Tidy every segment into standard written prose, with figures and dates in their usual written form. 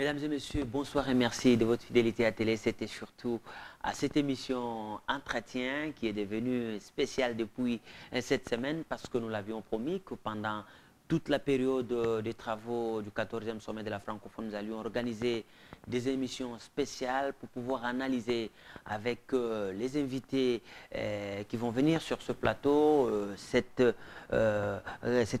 Mesdames et messieurs, bonsoir et merci de votre fidélité à Télé 7 et surtout à cette émission Entretien qui est devenue spéciale depuis cette semaine parce que nous l'avions promis que pendant toute la période des travaux du 14e sommet de la francophonie, nous allions organiser des émissions spéciales pour pouvoir analyser avec les invités qui vont venir sur ce plateau cet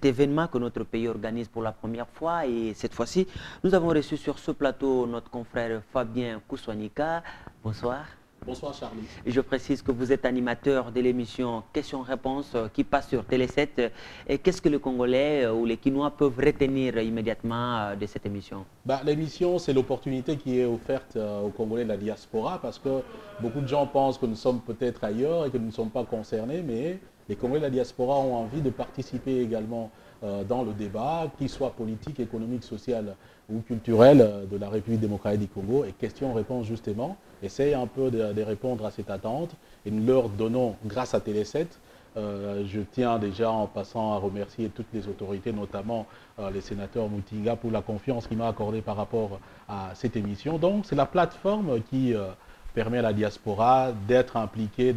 événement que notre pays organise pour la première fois. Et cette fois-ci, nous avons reçu sur ce plateau notre confrère Fabien Kouswanika. Bonsoir. Bonsoir Charlie. Je précise que vous êtes animateur de l'émission Questions-Réponses qui passe sur Télé 7. Et qu'est-ce que les Congolais ou les Quinois peuvent retenir immédiatement de cette émission? L'émission, c'est l'opportunité qui est offerte aux Congolais de la diaspora parce que beaucoup de gens pensent que nous sommes peut-être ailleurs et que nous ne sommes pas concernés, mais les Congolais de la diaspora ont envie de participer également dans le débat, qu'il soit politique, économique, social ou culturel de la République démocratique du Congo. Et Questions-Réponses, justement, essaye un peu de répondre à cette attente et nous leur donnons, grâce à Télé 7, je tiens déjà en passant à remercier toutes les autorités, notamment les sénateurs Moutinga, pour la confiance qu'il m'a accordée par rapport à cette émission. Donc c'est la plateforme qui permet à la diaspora d'être impliquée,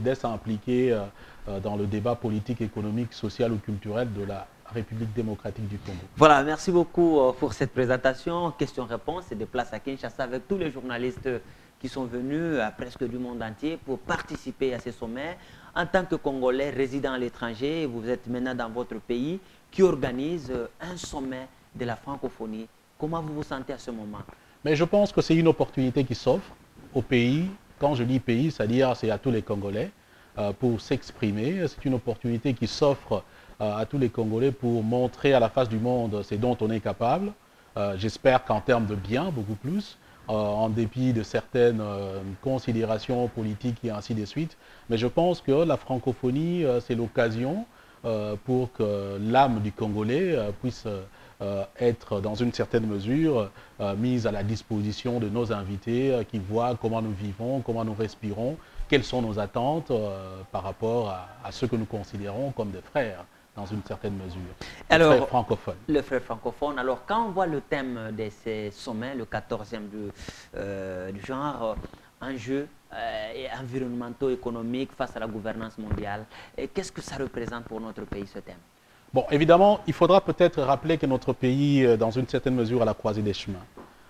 dans le débat politique, économique, social ou culturel de la République démocratique du Congo. Voilà, merci beaucoup pour cette présentation. Questions-Réponses, c'est de place à Kinshasa avec tous les journalistes qui sont venus presque du monde entier pour participer à ce sommet. En tant que Congolais résidant à l'étranger, vous êtes maintenant dans votre pays qui organise un sommet de la francophonie. Comment vous vous sentez à ce moment? Mais je pense que c'est une opportunité qui s'offre au pays. Quand je dis pays, c'est-à-dire c'est à tous les Congolais pour s'exprimer. C'est une opportunité qui s'offre à tous les Congolais pour montrer à la face du monde ce dont on est capable. J'espère qu'en termes de bien, beaucoup plus, en dépit de certaines considérations politiques et ainsi de suite. Mais je pense que la francophonie, c'est l'occasion pour que l'âme du Congolais puisse être dans une certaine mesure mise à la disposition de nos invités qui voient comment nous vivons, comment nous respirons, quelles sont nos attentes par rapport à ce que nous considérons comme des frères dans une certaine mesure. Alors, frère francophone. Le frère francophone. Alors, quand on voit le thème de ces sommets, le 14e du genre, enjeux environnementaux, économiques face à la gouvernance mondiale, qu'est-ce que ça représente pour notre pays, ce thème? Bon, évidemment, il faudra peut-être rappeler que notre pays, dans une certaine mesure, à la croisée des chemins.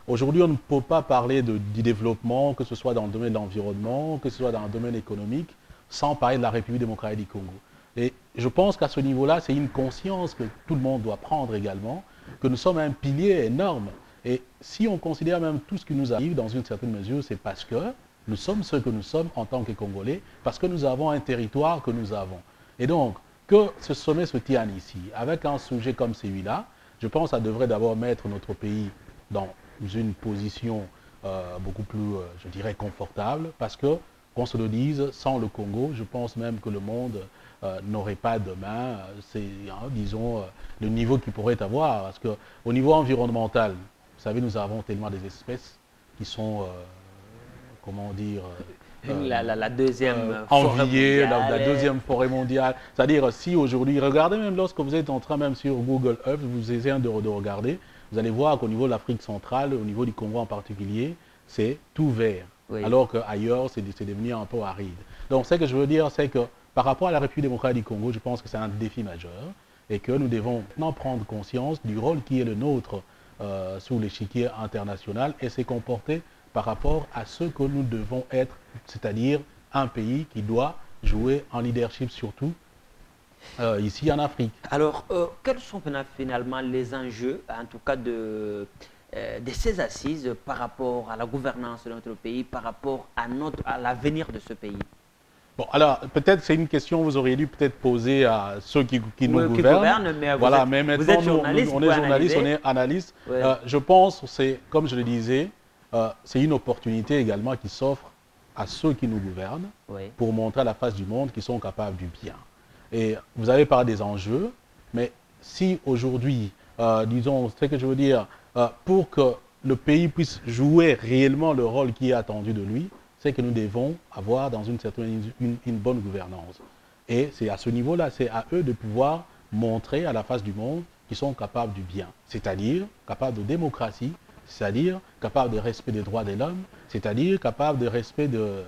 Aujourd'hui, on ne peut pas parler du développement, que ce soit dans le domaine de l'environnement, que ce soit dans le domaine économique, sans parler de la République démocratique du Congo. Et je pense qu'à ce niveau-là, c'est une conscience que tout le monde doit prendre également, que nous sommes un pilier énorme. Et si on considère même tout ce qui nous arrive dans une certaine mesure, c'est parce que nous sommes ce que nous sommes en tant que Congolais, parce que nous avons un territoire que nous avons. Et donc, que ce sommet se tienne ici, avec un sujet comme celui-là, je pense que ça devrait d'abord mettre notre pays dans une position beaucoup plus, je dirais, confortable, parce que, qu'on se le dise, sans le Congo, je pense même que le monde n'aurait pas demain, disons, le niveau qu'il pourrait avoir. Parce qu'au niveau environnemental, vous savez, nous avons tellement des espèces qui sont, comment dire, la deuxième enviée, la deuxième forêt mondiale. C'est-à-dire, si aujourd'hui, regardez même lorsque vous êtes en train, même sur Google Earth, vous essayez de regarder, vous allez voir qu'au niveau de l'Afrique centrale, au niveau du Congo en particulier, c'est tout vert. Oui. Alors qu'ailleurs, c'est devenu un peu aride. Donc, ce que je veux dire, c'est que par rapport à la République démocratique du Congo, je pense que c'est un défi majeur et que nous devons maintenant prendre conscience du rôle qui est le nôtre sous l'échiquier international et se comporter par rapport à ce que nous devons être, c'est-à-dire un pays qui doit jouer en leadership surtout ici en Afrique. Alors, quels sont finalement les enjeux, en tout cas de ces assises par rapport à la gouvernance de notre pays, par rapport à l'avenir de ce pays? Bon, alors, peut-être c'est une question que vous auriez dû peut-être poser à ceux qui nous gouvernent. Mais voilà, vous mais maintenant, vous êtes journaliste, on est journaliste, on est analyste. Oui. Je pense, comme je le disais, c'est une opportunité également qui s'offre à ceux qui nous gouvernent pour montrer à la face du monde qu'ils sont capables du bien. Et vous avez parlé des enjeux, mais si aujourd'hui, disons, ce que je veux dire, pour que le pays puisse jouer réellement le rôle qui est attendu de lui, c'est que nous devons avoir dans une certaine une bonne gouvernance. Et c'est à ce niveau-là, c'est à eux de pouvoir montrer à la face du monde qu'ils sont capables du bien, c'est-à-dire capables de démocratie, c'est-à-dire capable de respect des droits de l'homme, c'est-à-dire capable de respect de,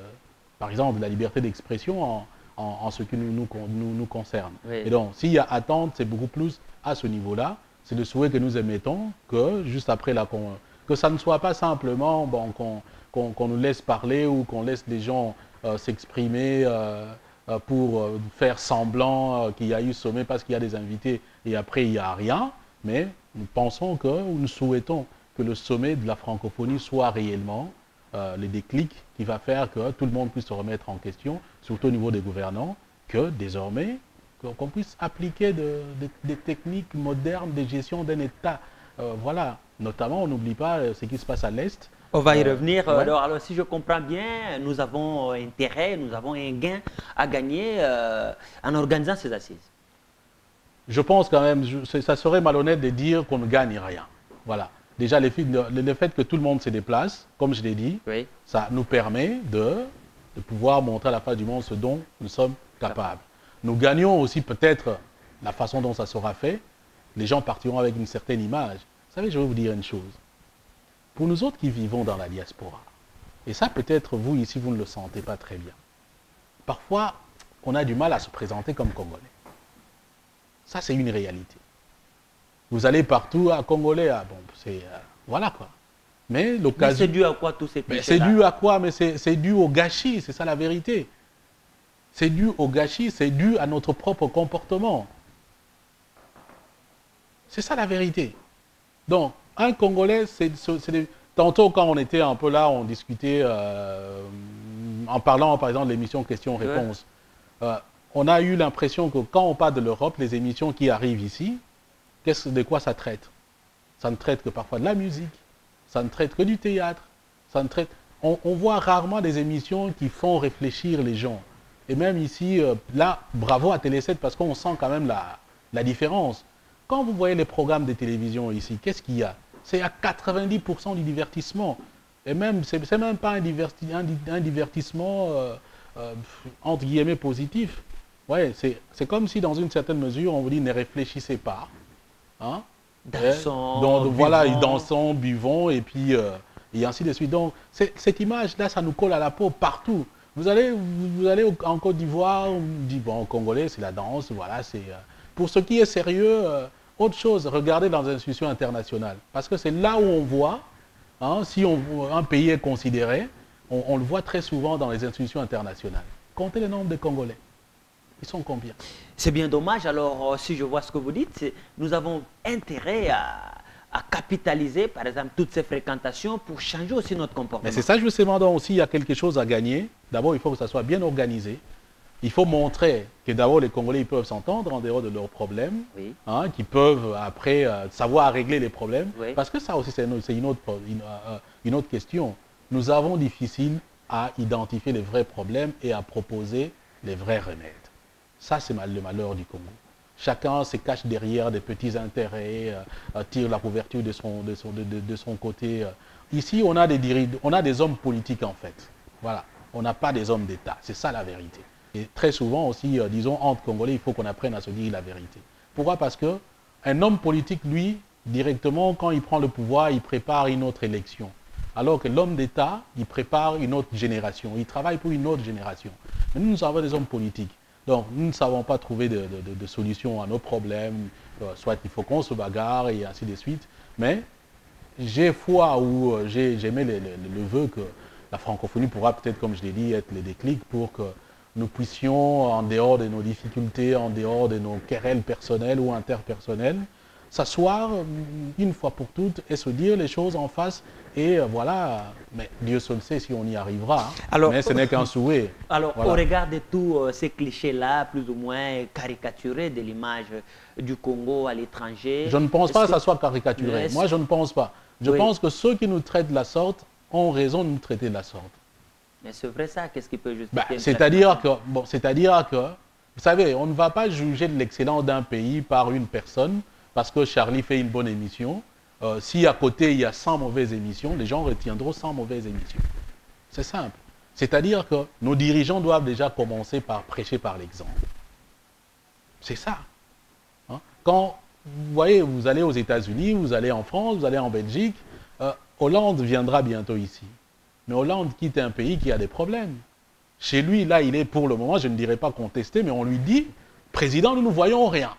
par exemple, de la liberté d'expression en ce qui nous concerne. Oui. Et donc, s'il y a attente, c'est beaucoup plus à ce niveau-là. C'est le souhait que nous émettons que, juste après que ça ne soit pas simplement bon, qu'on nous laisse parler ou qu'on laisse les gens s'exprimer pour faire semblant qu'il y a eu sommet parce qu'il y a des invités et après il n'y a rien. Mais nous pensons que, ou nous souhaitons que le sommet de la francophonie soit réellement le déclic qui va faire que tout le monde puisse se remettre en question, surtout au niveau des gouvernants, que désormais, qu'on puisse appliquer des techniques modernes de gestion d'un État. Voilà, notamment, on n'oublie pas ce qui se passe à l'Est. On va y revenir. Ouais. Alors, si je comprends bien, nous avons intérêt, nous avons un gain à gagner en organisant ces assises. Je pense quand même, ça serait malhonnête de dire qu'on ne gagne rien. Voilà. Déjà, le fait que tout le monde se déplace, comme je l'ai dit, oui. ça nous permet de pouvoir montrer à la face du monde ce dont nous sommes capables. Nous gagnons aussi peut-être la façon dont ça sera fait. Les gens partiront avec une certaine image. Vous savez, je vais vous dire une chose. Pour nous autres qui vivons dans la diaspora, et ça peut-être vous ici, vous ne le sentez pas très bien, parfois, on a du mal à se présenter comme Congolais. Ça, c'est une réalité. Vous allez partout, à Congolais, bon, c'est... voilà quoi. Mais l'occasion... c'est dû à quoi tous ces clichés-là? C'est dû à quoi? Mais c'est dû au gâchis, c'est ça la vérité. C'est dû au gâchis, c'est dû à notre propre comportement. C'est ça la vérité. Donc, un Congolais, tantôt quand on était un peu là, on discutait en parlant par exemple de l'émission questions-réponses. On a eu l'impression que quand on parle de l'Europe, les émissions qui arrivent ici, de quoi ça traite? Ça ne traite que parfois de la musique, ça ne traite que du théâtre, ça ne traite... On voit rarement des émissions qui font réfléchir les gens. Et même ici, là, bravo à Télé 7 parce qu'on sent quand même la différence. Quand vous voyez les programmes de télévision ici, qu'est-ce qu'il y a? C'est à 90% du divertissement. Et même, c'est même pas un divertissement entre guillemets positif. Ouais, c'est comme si dans une certaine mesure, on vous dit ne réfléchissez pas. Hein? Dansons, voilà, dansons, buvons et puis et ainsi de suite. Donc, cette image-là, ça nous colle à la peau partout. Vous allez en Côte d'Ivoire, on dit, bon, en Congolais, c'est la danse, voilà, c'est... pour ce qui est sérieux, autre chose, regardez dans les institutions internationales. Parce que c'est là où on voit, hein, si un pays est considéré, on le voit très souvent dans les institutions internationales. Comptez le nombre de Congolais. Ils sont combien? C'est bien dommage. Alors, si je vois ce que vous dites, nous avons intérêt à capitaliser, par exemple, toutes ces fréquentations pour changer aussi notre comportement. Mais c'est ça, justement, donc aussi, il y a quelque chose à gagner. D'abord, il faut que ça soit bien organisé. Il faut montrer que d'abord, les Congolais ils peuvent s'entendre en dehors de leurs problèmes, oui. Hein, qu'ils peuvent après savoir régler les problèmes. Oui. Parce que ça aussi, c'est une autre question. Nous avons difficile à identifier les vrais problèmes et à proposer les vrais remèdes. Ça, c'est le malheur du Congo. Chacun se cache derrière des petits intérêts, tire la couverture de son côté. Ici, on a des hommes politiques, en fait. Voilà. On n'a pas des hommes d'État. C'est ça la vérité. Et très souvent aussi, disons, entre Congolais, il faut qu'on apprenne à se dire la vérité. Pourquoi? Parce qu'un homme politique, lui, directement, quand il prend le pouvoir, il prépare une autre élection. Alors que l'homme d'État, il prépare une autre génération. Il travaille pour une autre génération. Mais nous avons des hommes politiques. Donc, nous ne savons pas trouver de solution à nos problèmes. Soit il faut qu'on se bagarre et ainsi de suite. Mais j'ai foi ou j'émets le vœu que la francophonie pourra peut-être, comme je l'ai dit, être le déclic pour que nous puissions, en dehors de nos difficultés, en dehors de nos querelles personnelles ou interpersonnelles, s'asseoir une fois pour toutes et se dire les choses en face. Et voilà, mais Dieu seul sait si on y arrivera. Hein. Alors, mais ce n'est qu'un souhait. Alors, voilà. Au regard de tous ces clichés-là, plus ou moins caricaturés de l'image du Congo à l'étranger... Je ne pense pas que ça soit caricaturé. Moi, je ne pense pas. Je pense que ceux qui nous traitent de la sorte ont raison de nous traiter de la sorte. Mais c'est vrai ça, qu'est-ce qui peut justifier c'est-à-dire que, vous savez, on ne va pas juger de l'excellence d'un pays par une personne parce que Charlie fait une bonne émission. Si à côté il y a 100 mauvaises émissions, les gens retiendront 100 mauvaises émissions. C'est simple. C'est-à-dire que nos dirigeants doivent déjà commencer par prêcher par l'exemple. C'est ça. Hein? Quand, vous voyez, vous allez aux États-Unis, vous allez en France, vous allez en Belgique, Hollande viendra bientôt ici. Mais Hollande quitte un pays qui a des problèmes. Chez lui, là, il est pour le moment, je ne dirais pas contesté, mais on lui dit, président, nous ne voyons rien.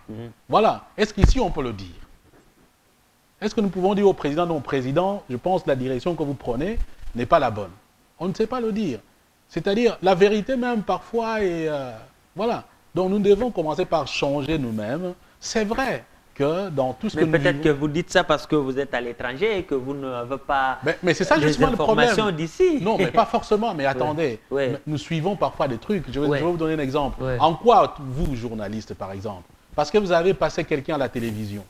Voilà. Est-ce qu'ici, on peut le dire? Est-ce que nous pouvons dire au président, non, président, je pense que la direction que vous prenez n'est pas la bonne? On ne sait pas le dire. C'est-à-dire, la vérité même, parfois, est... voilà. Donc, nous devons commencer par changer nous-mêmes. C'est vrai que dans tout ce que nous peut-être que vous dites ça parce que vous êtes à l'étranger et que vous n'avez pas mais c'est ça justement le problème d'ici. Non, mais pas forcément. Mais attendez, nous suivons parfois des trucs. Je vais vous donner un exemple. En quoi, vous, journaliste, par exemple, parce que vous avez passé quelqu'un à la télévision,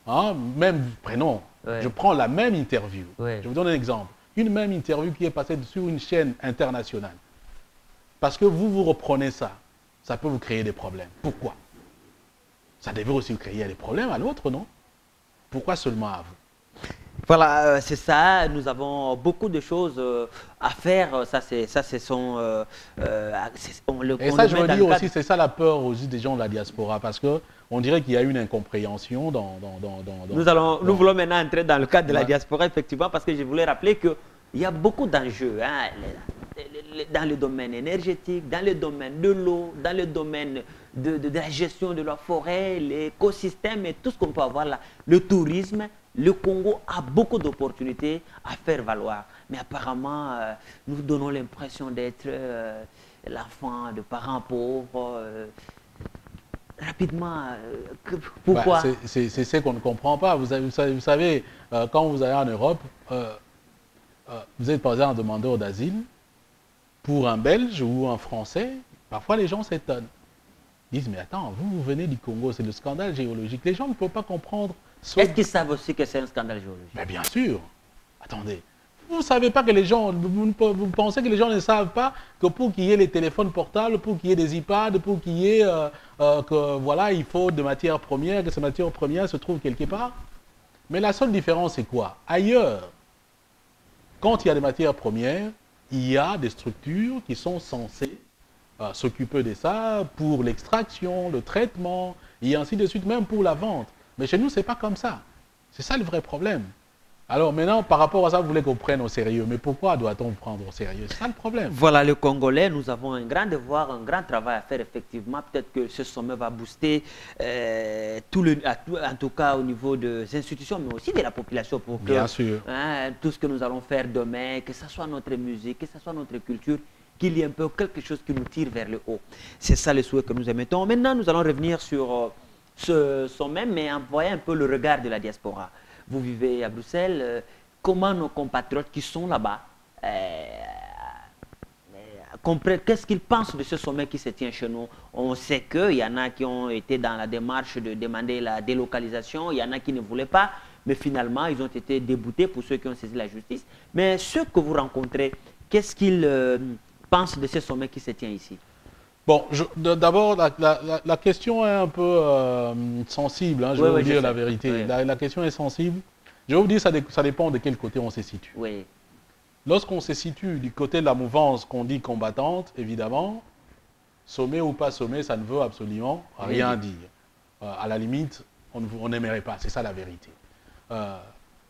hein, même, prenons, je prends la même interview. Je vous donne un exemple. Une même interview qui est passée sur une chaîne internationale. Parce que vous reprenez ça, ça peut vous créer des problèmes. Pourquoi? Ça devait aussi créer des problèmes à l'autre, non? Pourquoi seulement à vous? Voilà, c'est ça. Nous avons beaucoup de choses à faire. Ça, c'est son... Et ça, je veux dire aussi, c'est ça la peur aussi des gens de la diaspora, parce qu'on dirait qu'il y a une incompréhension Nous voulons maintenant entrer dans le cadre de la diaspora, effectivement, parce que je voulais rappeler qu'il y a beaucoup d'enjeux, hein, dans le domaine énergétique, dans le domaine de l'eau, dans le domaine de la gestion de la forêt, l'écosystème et tout ce qu'on peut avoir là. Le tourisme, le Congo a beaucoup d'opportunités à faire valoir. Mais apparemment, nous donnons l'impression d'être l'enfant de parents pauvres. Rapidement, pourquoi? C'est ce qu'on ne comprend pas. Vous savez, quand vous allez en Europe, vous êtes par exemple un demandeur d'asile, pour un Belge ou un Français, parfois les gens s'étonnent. Ils disent, mais attends, vous venez du Congo, c'est le scandale géologique. Les gens ne peuvent pas comprendre. Est-ce qu'ils savent aussi que c'est un scandale géologique? Mais bien sûr. Attendez. Vous ne savez pas que les gens, vous pensez que les gens ne savent pas que pour qu'il y ait les téléphones portables, pour qu'il y ait des iPads, pour qu'il y ait, que voilà, il faut de matières premières, que ces matières premières se trouvent quelque part. Mais la seule différence, c'est quoi? Ailleurs, quand il y a des matières premières, il y a des structures qui sont censées s'occuper de ça pour l'extraction, le traitement, et ainsi de suite, même pour la vente. Mais chez nous, ce n'est pas comme ça. C'est ça le vrai problème. Alors maintenant, par rapport à ça, vous voulez qu'on prenne au sérieux. Mais pourquoi doit-on prendre au sérieux? C'est ça le problème. Voilà, les Congolais, nous avons un grand devoir, un grand travail à faire, effectivement. Peut-être que ce sommet va booster en tout cas au niveau des institutions, mais aussi de la population pour que bien sûr. Hein, tout ce que nous allons faire demain, que ce soit notre musique, que ce soit notre culture, qu'il y ait un peu quelque chose qui nous tire vers le haut. C'est ça le souhait que nous émettons. Maintenant, nous allons revenir sur ce sommet, mais en voyant un peu le regard de la diaspora. Vous vivez à Bruxelles, comment nos compatriotes qui sont là-bas comprennent, qu'est-ce qu'ils pensent de ce sommet qui se tient chez nous? On sait qu'il y en a qui ont été dans la démarche de demander la délocalisation, il y en a qui ne voulaient pas, mais finalement, ils ont été déboutés pour ceux qui ont saisi la justice. Mais ceux que vous rencontrez, qu'est-ce qu'ils pensent de ce sommet qui se tient ici? Bon, d'abord, la question est un peu sensible, hein, je vais vous dire la vérité. Oui. La question est sensible. Je vais vous dire, ça dépend de quel côté on se situe. Oui. Lorsqu'on se situe du côté de la mouvance qu'on dit combattante, évidemment, sommet ou pas sommet, ça ne veut absolument rien dire. À la limite, on n'aimerait pas, c'est ça la vérité.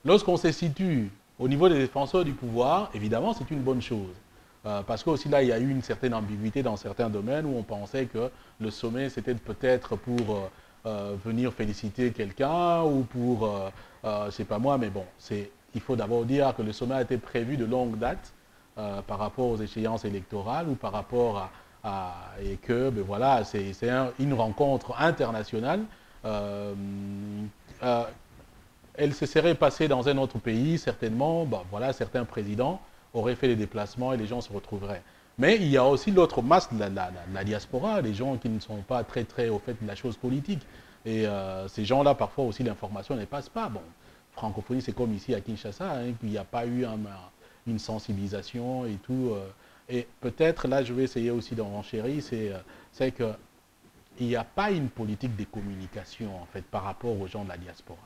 Lorsqu'on se situe au niveau des défenseurs du pouvoir, évidemment, c'est une bonne chose. Parce que aussi là, il y a eu une certaine ambiguïté dans certains domaines où on pensait que le sommet, c'était peut-être pour venir féliciter quelqu'un ou pour, je sais pas moi, mais bon, il faut d'abord dire que le sommet a été prévu de longue date par rapport aux échéances électorales ou par rapport et que, ben voilà, c'est une rencontre internationale. Elle se serait passée dans un autre pays, certainement, ben voilà, certains présidents auraient fait des déplacements et les gens se retrouveraient. Mais il y a aussi l'autre masse de la diaspora, les gens qui ne sont pas très au fait de la chose politique. Et ces gens-là, parfois aussi, l'information ne passe pas. Bon, francophonie, c'est comme ici à Kinshasa, hein, il n'y a pas eu une sensibilisation et tout. Et peut-être, là, je vais essayer aussi d'en renchérir, c'est qu'il n'y a pas une politique de communication, en fait, par rapport aux gens de la diaspora.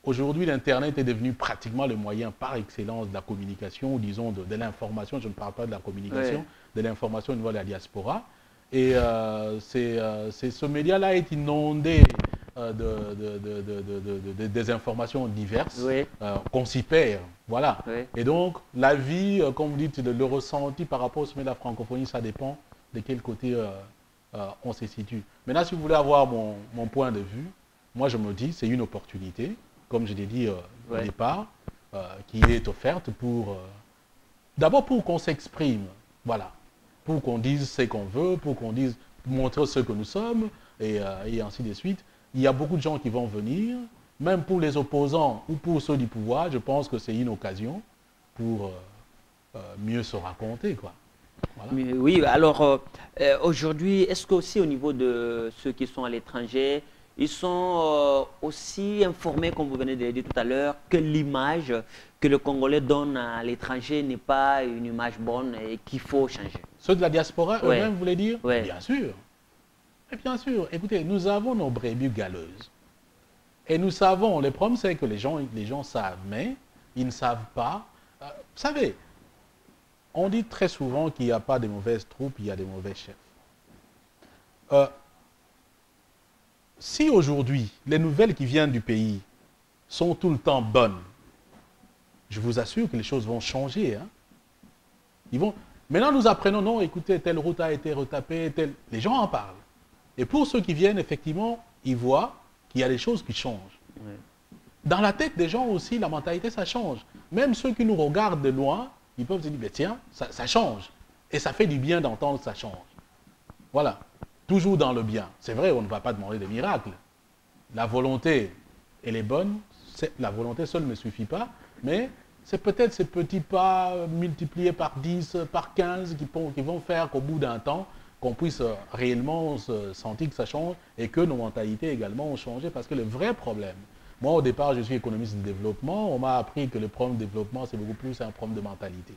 Aujourd'hui, l'Internet est devenu pratiquement le moyen par excellence de la communication, ou disons de l'information, je ne parle pas de la communication, de l'information au niveau de la diaspora. Et ce média-là est inondé des informations diverses, Oui. qu'on s'y perd. Voilà. Oui. Et donc, la vie, comme vous dites, le ressenti par rapport au sommet de la francophonie, ça dépend de quel côté on se situe. Maintenant, si vous voulez avoir mon point de vue, moi, je me dis, c'est une opportunité, comme je l'ai dit au départ, qui est offerte pour... D'abord pour qu'on s'exprime, voilà, pour qu'on dise ce qu'on veut, pour qu'on dise, montrer ce que nous sommes, et ainsi de suite. Il y a beaucoup de gens qui vont venir, même pour les opposants ou pour ceux du pouvoir, je pense que c'est une occasion pour mieux se raconter, quoi. Voilà. Oui, alors aujourd'hui, est-ce qu'aussi au niveau de ceux qui sont à l'étranger, ils sont aussi informés, comme vous venez de le dire tout à l'heure, que l'image que le Congolais donne à l'étranger n'est pas une image bonne et qu'il faut changer? Ceux de la diaspora eux-mêmes, vous voulez dire? Oui. Bien sûr. Et bien sûr. Écoutez, nous avons nos brebis galeuses. Et nous savons, le problème c'est que les gens savent, mais ils ne savent pas. Vous savez, on dit très souvent qu'il n'y a pas de mauvaises troupes, il y a des mauvais chefs. Si aujourd'hui, les nouvelles qui viennent du pays sont tout le temps bonnes, je vous assure que les choses vont changer. Hein. Maintenant, nous apprenons, non, écoutez, telle route a été retapée, les gens en parlent. Et pour ceux qui viennent, effectivement, ils voient qu'il y a des choses qui changent. Oui. Dans la tête des gens aussi, la mentalité, ça change. Même ceux qui nous regardent de loin, ils peuvent se dire, ben tiens, ça change. Et ça fait du bien d'entendre que ça change. Voilà. Toujours dans le bien. C'est vrai, on ne va pas demander des miracles. La volonté, elle est bonne. La volonté seule ne suffit pas. Mais c'est peut-être ces petits pas multipliés par 10, par 15 qui vont faire qu'au bout d'un temps, qu'on puisse réellement se sentir que ça change et que nos mentalités également ont changé. Parce que le vrai problème, moi au départ je suis économiste de développement, on m'a appris que le problème de développement c'est beaucoup plus un problème de mentalité.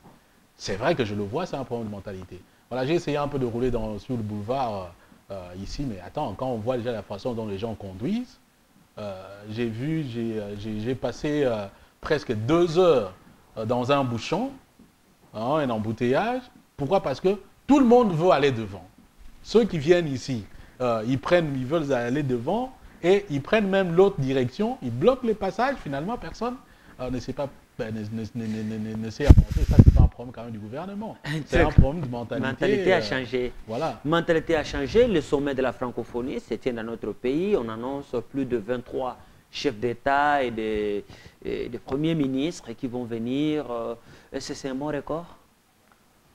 C'est vrai que je le vois, c'est un problème de mentalité. Voilà, j'ai essayé un peu de rouler sur le boulevard ici, mais attends, quand on voit déjà la façon dont les gens conduisent, j'ai passé presque 2 heures dans un bouchon, hein, un embouteillage. Pourquoi? Parce que tout le monde veut aller devant. Ceux qui viennent ici, ils veulent aller devant et ils prennent même l'autre direction, ils bloquent les passages, finalement personne ne sait pas, ne sait avancer. Ça, c'est pas un problème quand même du gouvernement. C'est un problème de mentalité. Mentalité a changé. Voilà. Mentalité a changé. Le sommet de la francophonie se tient dans notre pays. On annonce plus de 23 chefs d'État et des premiers ministres qui vont venir. Est-ce que c'est un bon record?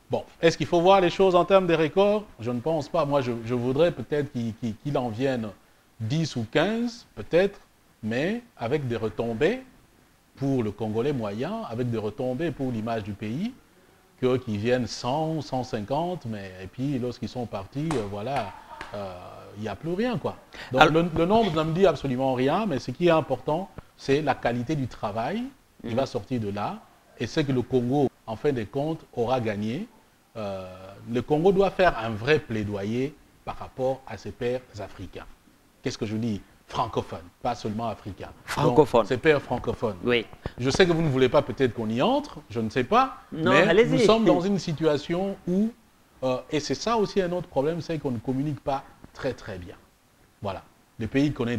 Bon, est-ce qu'il faut voir les choses en termes de records? Je ne pense pas. Moi, je voudrais peut-être qu'il en vienne 10 ou 15, peut-être, mais avec des retombées pour le Congolais moyen, avec des retombées pour l'image du pays, qu'ils viennent 100, 150, et puis lorsqu'ils sont partis, voilà, il n'y a plus rien, quoi. Donc le nombre ne me dit absolument rien, mais ce qui est important, c'est la qualité du travail qui va sortir de là, et c'est que le Congo, en fin de compte, aura gagné. Le Congo doit faire un vrai plaidoyer par rapport à ses pairs africains. Qu'est-ce que je dis? Francophones, pas seulement africains. Francophones. Ses pairs francophones. Oui. Je sais que vous ne voulez pas peut-être qu'on y entre, je ne sais pas, non, mais nous sommes dans une situation où, et c'est ça aussi un autre problème, c'est qu'on ne communique pas très très bien. Voilà. Le pays connaît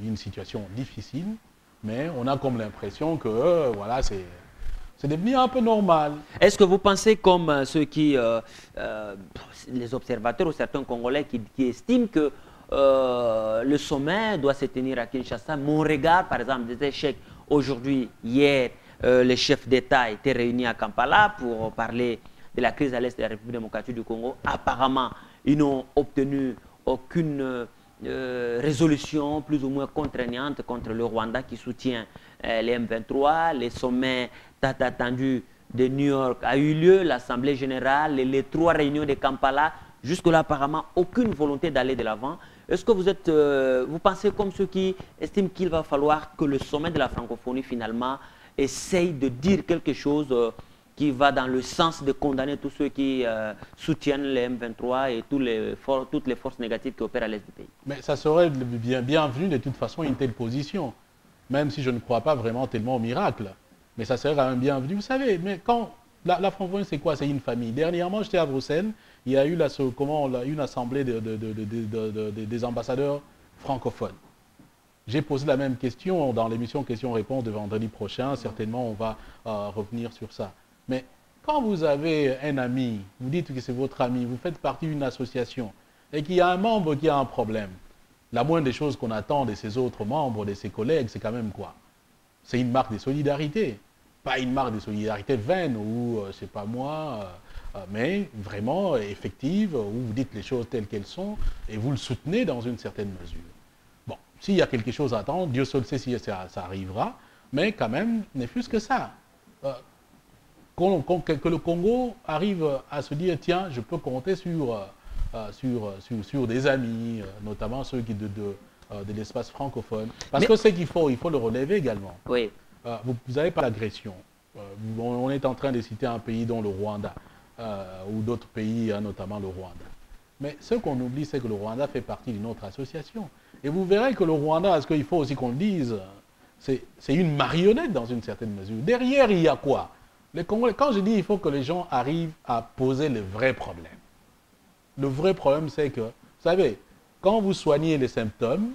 une situation difficile, mais on a comme l'impression que, voilà, c'est devenu un peu normal. Est-ce que vous pensez comme ceux qui, les observateurs ou certains Congolais qui estiment que le sommet doit se tenir à Kinshasa? Mon regard, par exemple, des échecs. Aujourd'hui, hier, les chefs d'État étaient réunis à Kampala pour parler de la crise à l'est de la République démocratique du Congo. Apparemment, ils n'ont obtenu aucune résolution plus ou moins contraignante contre le Rwanda qui soutient les M23. Les sommets attendus de New York a eu lieu, l'Assemblée générale, les 3 réunions de Kampala. Jusque-là, apparemment, aucune volonté d'aller de l'avant. Est-ce que vous pensez comme ceux qui estiment qu'il va falloir que le sommet de la francophonie, finalement, essaye de dire quelque chose qui va dans le sens de condamner tous ceux qui soutiennent les M23 et toutes les forces négatives qui opèrent à l'est du pays? Mais ça serait bienvenu de toute façon une telle position, même si je ne crois pas vraiment tellement au miracle. Mais ça serait quand même bienvenu. Vous savez, mais quand la francophonie, c'est quoi? C'est une famille. Dernièrement, j'étais à Bruxelles. Il y a eu une assemblée des ambassadeurs francophones. J'ai posé la même question dans l'émission Questions-Réponses de vendredi prochain. Certainement, on va revenir sur ça. Mais quand vous avez un ami, vous dites que c'est votre ami, vous faites partie d'une association et qu'il y a un membre qui a un problème, la moindre des choses qu'on attend de ses autres membres, de ses collègues, c'est quand même quoi? C'est une marque de solidarité. Pas une marque de solidarité vaine ou, je ne sais pas moi, mais vraiment effective, où vous dites les choses telles qu'elles sont et vous le soutenez dans une certaine mesure. Bon, s'il y a quelque chose à attendre, Dieu seul sait si ça arrivera, mais quand même, n'est plus que ça. Que le Congo arrive à se dire, tiens, je peux compter sur des amis, notamment ceux qui de l'espace francophone. Parce que c'est qu'il faut le relever également. Oui. Vous n'avez pas l'agression. On est en train de citer un pays dont le Rwanda, ou d'autres pays, notamment le Rwanda. Mais ce qu'on oublie, c'est que le Rwanda fait partie d'une autre association. Et vous verrez que le Rwanda, ce qu'il faut aussi qu'on le dise, c'est une marionnette dans une certaine mesure. Derrière, il y a quoi? Les Congolais, quand je dis il faut que les gens arrivent à poser les vrais problèmes. Le vrai problème, c'est que, vous savez, quand vous soignez les symptômes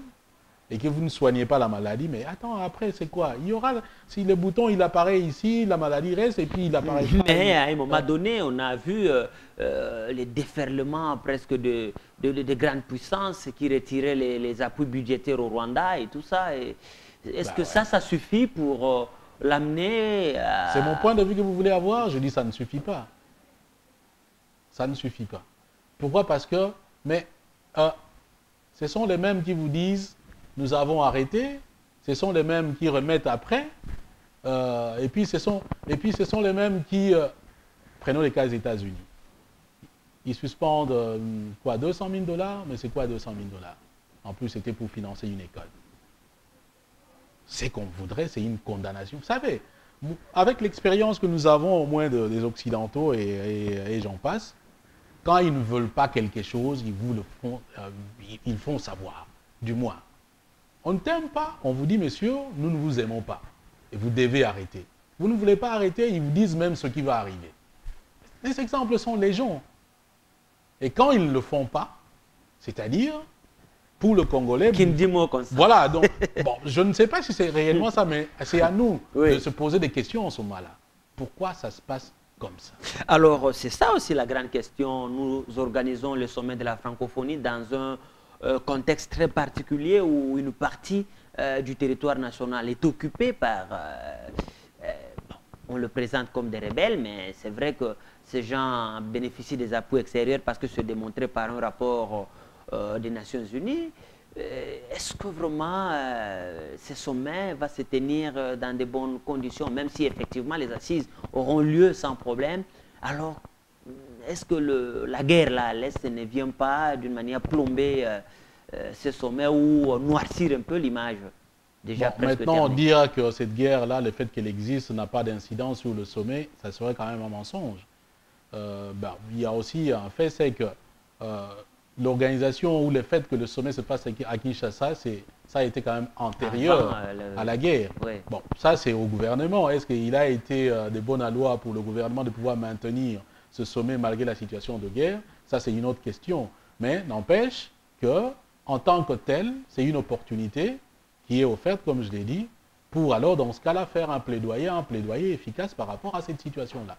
et que vous ne soignez pas la maladie, mais attends, après, c'est quoi? Il y aura, si le bouton, il apparaît ici, la maladie reste et puis il apparaît... Mais à un moment donné, on a vu les déferlements presque de grandes puissances qui retiraient les appuis budgétaires au Rwanda et tout ça. Est-ce que ça suffit pour l'amener à... C'est mon point de vue que vous voulez avoir. Je dis ça ne suffit pas. Ça ne suffit pas. Pourquoi? Parce que, mais ce sont les mêmes qui vous disent, nous avons arrêté, ce sont les mêmes qui remettent après, et puis ce sont les mêmes qui, prenons les cas des États-Unis, ils suspendent, quoi, 200 000 $, mais c'est quoi 200 000 $? En plus, c'était pour financer une école. Ce qu'on voudrait, c'est une condamnation. Vous savez, avec l'expérience que nous avons au moins des Occidentaux et j'en passe, quand ils ne veulent pas quelque chose, ils vous le font, ils font savoir, du moins. On ne t'aime pas, on vous dit, messieurs, nous ne vous aimons pas. Et vous devez arrêter. Vous ne voulez pas arrêter, ils vous disent même ce qui va arriver. Les exemples sont légion. Et quand ils ne le font pas, c'est-à-dire, pour le Congolais... Qui ne dit mot comme ça. Voilà, donc, bon, je ne sais pas si c'est réellement ça, mais c'est à nous oui. de se poser des questions en ce moment-là. Pourquoi ça se passe comme ça? Alors, c'est ça aussi la grande question. Nous organisons le sommet de la francophonie dans un contexte très particulier où une partie du territoire national est occupée par... bon, on le présente comme des rebelles, mais c'est vrai que ces gens bénéficient des appuis extérieurs parce que c'est démontré par un rapport des Nations Unies. Est-ce que vraiment ce sommet va se tenir dans de bonnes conditions, même si effectivement les assises auront lieu sans problème? Alors, est-ce que la guerre là à l'Est ne vient pas d'une manière plomber ce sommet ou noircir un peu l'image déjà presque maintenant, terminée? dire que cette guerre-là, le fait qu'elle existe, n'a pas d'incidence sur le sommet, ça serait quand même un mensonge. Il y a aussi un fait, c'est que l'organisation ou le fait que le sommet se passe à Kinshasa, ça a été quand même antérieur à la guerre. Oui. Bon, ça c'est au gouvernement. Est-ce qu'il a été de bonne loi pour le gouvernement de pouvoir maintenir ce sommet malgré la situation de guerre? Ça c'est une autre question. Mais n'empêche que, en tant que tel, c'est une opportunité qui est offerte, comme je l'ai dit, pour alors dans ce cas-là faire un plaidoyer efficace par rapport à cette situation-là.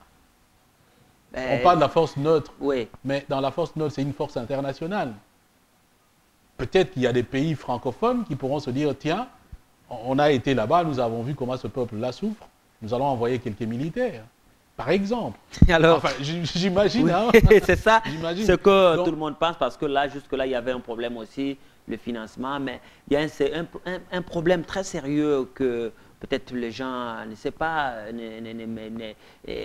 On parle de la force neutre, oui. Mais dans la force neutre, c'est une force internationale. Peut-être qu'il y a des pays francophones qui pourront se dire, tiens, on a été là-bas, nous avons vu comment ce peuple-là souffre, nous allons envoyer quelques militaires, par exemple. Alors, enfin, j'imagine. Oui, hein. c'est ça, ce que Donc, tout le monde pense, parce que là, jusque-là, il y avait un problème aussi, le financement, mais il y a un problème très sérieux que peut-être les gens ne savent pas,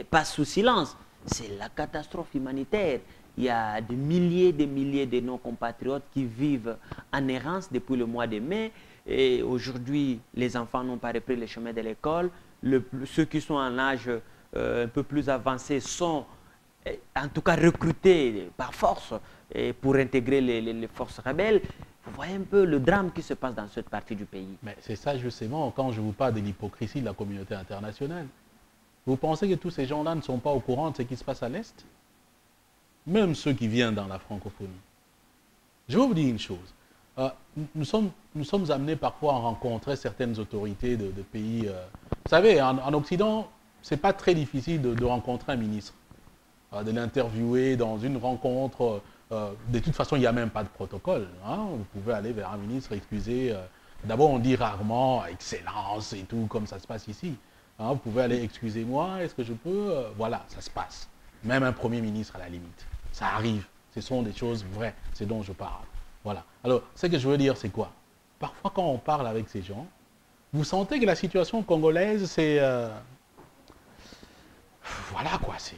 passent sous silence. C'est la catastrophe humanitaire. Il y a des milliers de nos compatriotes qui vivent en errance depuis le mois de mai. Et aujourd'hui, les enfants n'ont pas repris le chemin de l'école. Ceux qui sont en âge un peu plus avancé sont en tout cas recrutés par force pour intégrer les forces rebelles. Vous voyez un peu le drame qui se passe dans cette partie du pays. Mais c'est ça justement quand je vous parle de l'hypocrisie de la communauté internationale. Vous pensez que tous ces gens-là ne sont pas au courant de ce qui se passe à l'Est? Même ceux qui viennent dans la francophonie. Je vais vous dire une chose. nous sommes amenés parfois à rencontrer certaines autorités de pays. Vous savez, en Occident, ce n'est pas très difficile de rencontrer un ministre, de l'interviewer dans une rencontre. De toute façon, il n'y a même pas de protocole. Hein. Vous pouvez aller vers un ministre, excusez. D'abord, on dit rarement « Excellence » et tout, comme ça se passe ici. Hein, vous pouvez aller « Excusez-moi, est-ce que je peux ?» Voilà, ça se passe. Même un Premier ministre, à la limite. Ça arrive. Ce sont des choses vraies. C'est dont je parle. Voilà. Alors, ce que je veux dire, c'est quoi? Parfois, quand on parle avec ces gens, vous sentez que la situation congolaise, c'est... voilà, quoi. C'est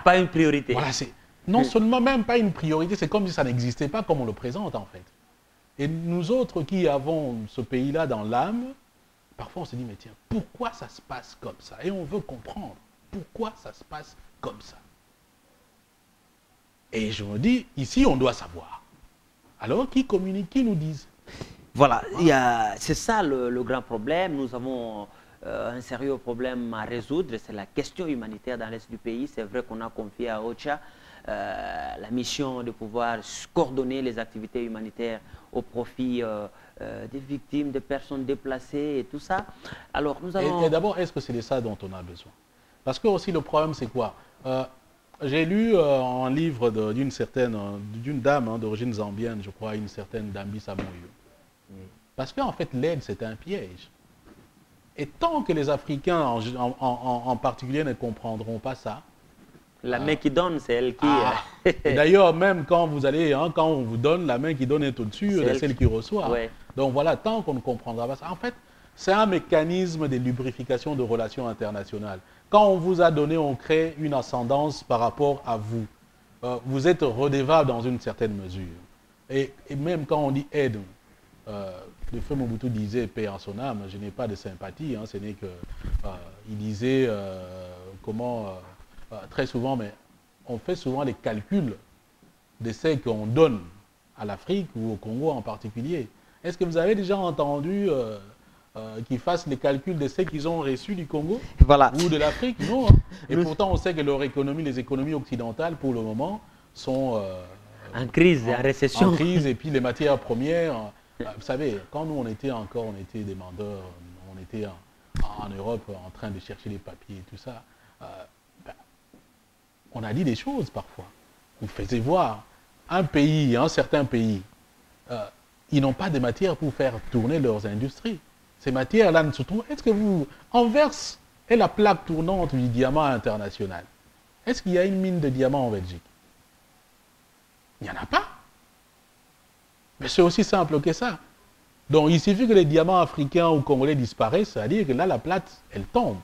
pas une priorité. Voilà, c'est... Non seulement même pas une priorité, c'est comme si ça n'existait pas comme on le présente, en fait. Et nous autres qui avons ce pays-là dans l'âme, parfois on se dit, mais tiens, pourquoi ça se passe comme ça? Et on veut comprendre pourquoi ça se passe comme ça. Et je me dis, ici, on doit savoir. Alors, qui communique, qui nous disent? Voilà, c'est ça le grand problème. Nous avons un sérieux problème à résoudre, c'est la question humanitaire dans l'est du pays. C'est vrai qu'on a confié à OCHA la mission de pouvoir coordonner les activités humanitaires au profit des victimes, des personnes déplacées et tout ça. Alors, nous allons... Et d'abord, est-ce que c'est de ça dont on a besoin? Parce que aussi le problème, c'est quoi? J'ai lu un livre d'une dame d'origine zambienne, je crois, une certaine Dambi Samoyo. Parce qu'en fait, l'aide, c'est un piège. Et tant que les Africains, en particulier, ne comprendront pas ça... La main qui donne, c'est elle qui... D'ailleurs, même quand vous allez, quand on vous donne, la main qui donne est au-dessus de celle qui reçoit. Ouais. Donc voilà, tant qu'on ne comprendra pas ça. En fait, c'est un mécanisme de lubrification de relations internationales. Quand on vous a donné, on crée une ascendance par rapport à vous. Vous êtes redevable dans une certaine mesure. Et même quand on dit aide, le feu Mobutu disait paix en son âme, je n'ai pas de sympathie, hein, ce n'est que... il disait très souvent, mais on fait souvent les calculs de ce qu'on donne à l'Afrique ou au Congo en particulier. Est-ce que vous avez déjà entendu qu'ils fassent les calculs de ce qu'ils ont reçu du Congo ou de l'Afrique? Non. Hein. Et pourtant, on sait que leur économie, les économies occidentales, pour le moment, sont en crise, en récession. En crise, et puis les matières premières. Vous savez, quand nous, on était des mandeurs, on était en Europe en train de chercher les papiers et tout ça. On a dit des choses parfois. Vous faisiez voir un certain pays, ils n'ont pas de matière pour faire tourner leurs industries. Ces matières-là ne se trouvent. Est-ce que Anvers est la plaque tournante du diamant international? Est-ce qu'il y a une mine de diamants en Belgique? Il n'y en a pas. Mais c'est aussi simple que ça. Donc il suffit que les diamants africains ou congolais disparaissent, c'est-à-dire que là, la plate, elle tombe.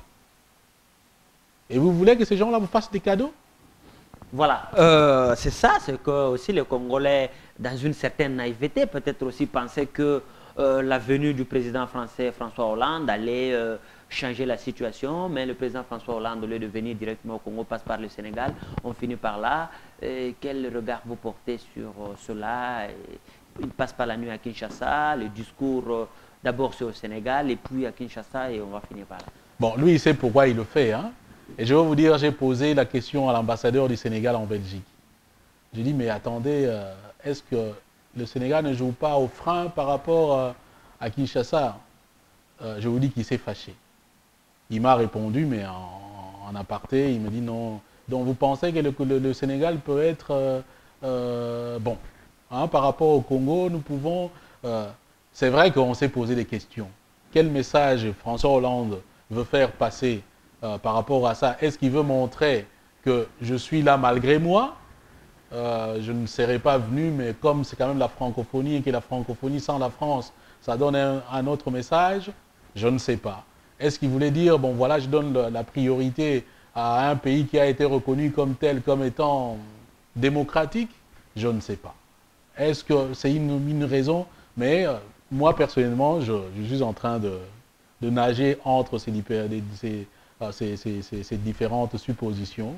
Et vous voulez que ces gens-là vous fassent des cadeaux? Voilà, c'est ça, c'est que aussi les Congolais, dans une certaine naïveté, peut-être aussi pensaient que la venue du président français François Hollande allait changer la situation, mais le président François Hollande, au lieu de venir directement au Congo, passe par le Sénégal, on finit par là. Quel regard vous portez sur cela? Il passe par la nuit à Kinshasa, le discours d'abord c'est au Sénégal et puis à Kinshasa et on va finir par là. Bon, lui il sait pourquoi il le fait, hein. Et je vais vous dire, j'ai posé la question à l'ambassadeur du Sénégal en Belgique. J'ai dit, mais attendez, est-ce que le Sénégal ne joue pas au frein par rapport à Kinshasa? Je vous dis qu'il s'est fâché. Il m'a répondu, mais en aparté, il me dit non. Donc vous pensez que le Sénégal peut être bon, hein, par rapport au Congo, nous pouvons... c'est vrai qu'on s'est posé des questions. Quel message François Hollande veut faire passer par rapport à ça? Est-ce qu'il veut montrer que je suis là malgré moi? Je ne serais pas venu, mais comme c'est quand même la francophonie et que la francophonie sans la France, ça donne un autre message, je ne sais pas. Est-ce qu'il voulait dire, bon voilà, je donne la priorité à un pays qui a été reconnu comme tel, comme étant démocratique? Je ne sais pas. Est-ce que c'est une raison? Mais moi, personnellement, je suis en train de nager entre ces différentes suppositions.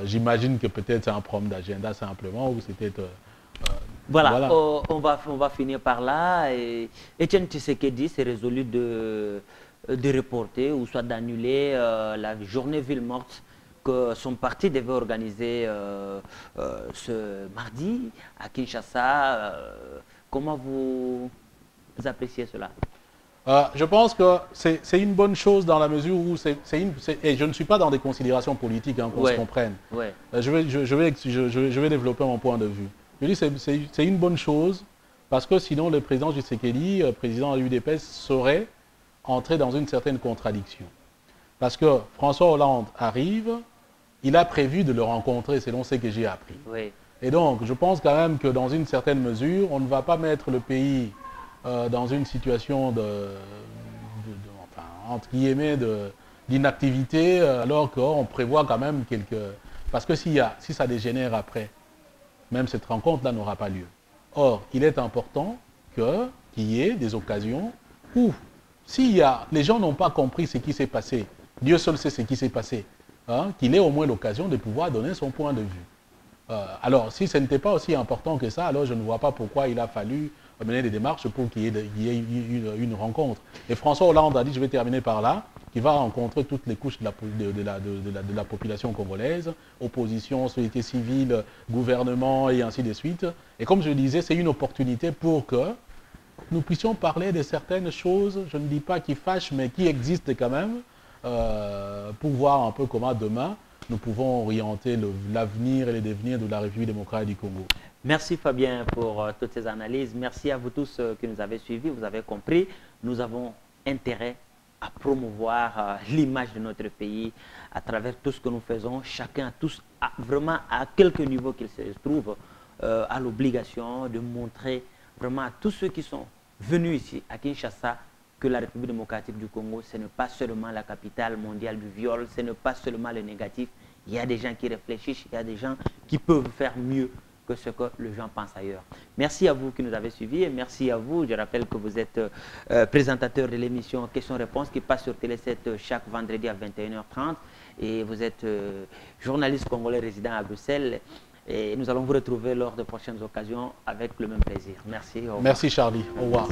J'imagine que peut-être c'est un problème d'agenda simplement, ou c'était... voilà. On va finir par là. Et Etienne Tshisekedi s'est résolu de reporter ou soit d'annuler la journée ville morte que son parti devait organiser ce mardi à Kinshasa. Comment vous appréciez cela? Je pense que c'est une bonne chose dans la mesure où et je ne suis pas dans des considérations politiques, hein, qu'on se comprenne. Ouais. Je vais développer mon point de vue. Je dis c'est une bonne chose parce que sinon le président Tshisekedi, président de l'UDPS, serait entré dans une certaine contradiction. Parce que François Hollande arrive, il a prévu de le rencontrer selon ce que j'ai appris. Oui. Et donc je pense quand même que dans une certaine mesure, on ne va pas mettre le pays dans une situation enfin, entre guillemets d'inactivité, alors qu'on prévoit quand même quelques... Parce que si ça dégénère après, même cette rencontre-là n'aura pas lieu. Or, il est important qu'il y ait des occasions où, les gens n'ont pas compris ce qui s'est passé, Dieu seul sait ce qui s'est passé, hein, qu'il ait au moins l'occasion de pouvoir donner son point de vue. Alors, si ce n'était pas aussi important que ça, alors je ne vois pas pourquoi il a fallu mener des démarches pour qu'il y ait une rencontre. Et François Hollande a dit, je vais terminer par là, qu'il va rencontrer toutes les couches de la population congolaise, opposition, société civile, gouvernement et ainsi de suite. Et comme je le disais, c'est une opportunité pour que nous puissions parler de certaines choses, je ne dis pas qui fâchent, mais qui existent quand même, pour voir un peu comment demain nous pouvons orienter l'avenir et le devenir de la République démocratique du Congo. Merci Fabien pour toutes ces analyses. Merci à vous tous qui nous avez suivis. Vous avez compris, nous avons intérêt à promouvoir l'image de notre pays à travers tout ce que nous faisons. Chacun, vraiment à quelque niveau qu'il se trouve, a l'obligation de montrer vraiment à tous ceux qui sont venus ici à Kinshasa que la République démocratique du Congo, ce n'est pas seulement la capitale mondiale du viol, ce n'est pas seulement le négatif. Il y a des gens qui réfléchissent, il y a des gens qui peuvent faire mieux que ce que les gens pensent ailleurs. Merci à vous qui nous avez suivis et merci à vous. Je rappelle que vous êtes présentateur de l'émission Questions-Réponses qui passe sur Télé 7 chaque vendredi à 21h30 et vous êtes journaliste congolais résident à Bruxelles et nous allons vous retrouver lors de prochaines occasions avec le même plaisir. Merci. Au revoir. Merci Charlie. Au revoir.